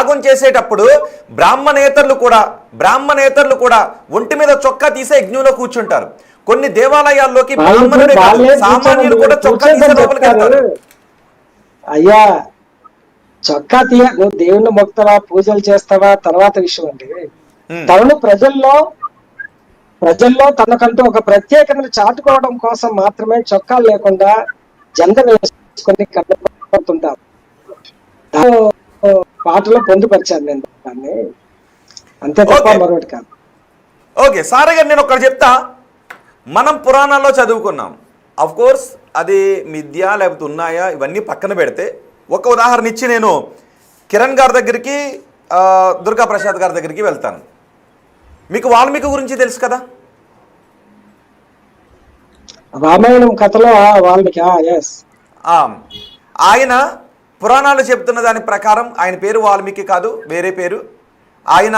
యాగం చేసేటప్పుడు బ్రాహ్మణేతరులు కూడా ఒంటి మీద చొక్కా తీసే యజ్ఞంలో కూర్చుంటారు. కొన్ని దేవాలయాల్లోకి బ్రాహ్మణుడే కాదు, సామాన్యులు కూడా చొక్కా తీసే లోపలికి వెళ్తారు. అయ్యా చొక్కా తీయ, నువ్వు దేవుణ్ణి మొక్తావా, పూజలు చేస్తావా తర్వాత విషయం అండి. తనను ప్రజల్లో తనకంటూ ఒక ప్రత్యేకతను చాటుకోవడం కోసం మాత్రమే చొక్కాలు లేకుండా జెండ వేసుకొని కనపడుతుంటారు. పాటలో పొందుపరిచాను నేను దాన్ని, అంతే తప్ప మరొకటి కాదు. ఓకే సార్ గారు, నేను ఒకటి చెప్తా. మనం పురాణాల్లో చదువుకున్నాం, అఫ్ కోర్స్ అది మిథ్యా లేకపోతే ఉన్నాయా ఇవన్నీ పక్కన పెడితే ఒక ఉదాహరణ ఇచ్చి నేను కిరణ్ గారి దగ్గరికి, దుర్గా ప్రసాద్ గారి దగ్గరికి వెళ్తాను. మీకు వాల్మీకి గురించి తెలుసు కదా, రామాయణం కథలో వాల్మీకి. ఆయన పురాణాలు చెప్తున్న దాని ప్రకారం ఆయన పేరు వాల్మీకి కాదు, వేరే పేరు. ఆయన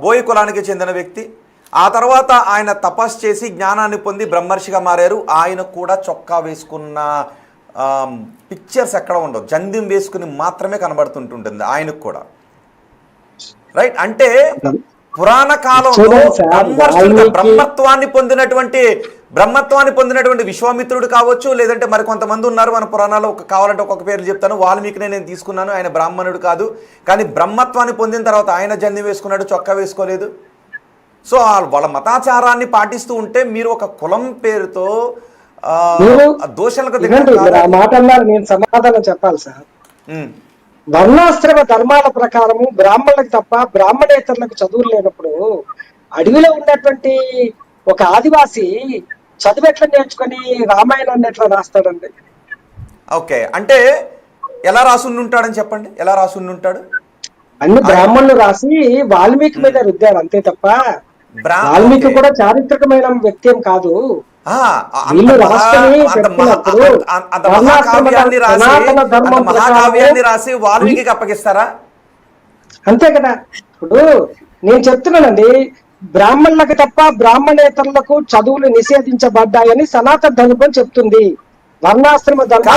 బోయ కులానికి చెందిన వ్యక్తి. ఆ తర్వాత ఆయన తపస్సు చేసి జ్ఞానాన్ని పొంది బ్రహ్మర్షిగా మారారు. ఆయన కూడా చొక్కా వేసుకున్న పిక్చర్స్ ఎక్కడ ఉండవు, జంధ్యం వేసుకుని మాత్రమే కనబడుతుంటుంది ఆయనకు కూడా. రైట్, అంటే పురాణ కాలంలో బ్రహ్మత్వాన్ని పొందినటువంటి విశ్వామిత్రుడు కావచ్చు, లేదంటే మరి కొంతమంది ఉన్నారు మన పురాణాల్లో. కావాలంటే ఒక్కొక్క పేర్లు చెప్తాను. వాల్మీకిని నేను తీసుకున్నాను, ఆయన బ్రాహ్మణుడు కాదు, కానీ బ్రహ్మత్వాన్ని పొందిన తర్వాత ఆయన జంధ్యం వేసుకున్నాడు, చొక్కా వేసుకోలేదు. సో వాళ్ళ మతాచారాన్ని పాటిస్తూ ఉంటే మీరు ఒక కులం పేరుతో దోషాలకు నేను సమాధానం చెప్పాలి సార్. వర్ణాశ్రమ ధర్మాల ప్రకారము బ్రాహ్మణులకు తప్ప బ్రాహ్మణేతరులకు చదువులు లేనప్పుడు అడవిలో ఉన్నటువంటి ఒక ఆదివాసి చదువు ఎట్లా నేర్చుకొని రామాయణాన్ని ఎట్లా రాస్తాడండి? ఓకే, అంటే ఎలా రాసుంటాడని చెప్పండి, ఎలా రాసుంటాడు? అన్ని బ్రాహ్మణులు రాసి వాల్మీకి మీద రుద్దారు అంతే తప్ప వాల్మీకి కూడా చారిత్రకమైన వ్యక్తి ఏం కాదు. మహాకావ్యాన్ని రాసి వాల్మీకి అప్పగిస్తారా? అంతే కదా. ఇప్పుడు నేను చెప్తున్నానండి, బ్రాహ్మణులకు తప్ప బ్రాహ్మణేతరులకు చదువులు నిషేధించబడ్డాయని సనాతన ధర్మం చెప్తుంది, వర్ణాశ్రమ ధర్మం.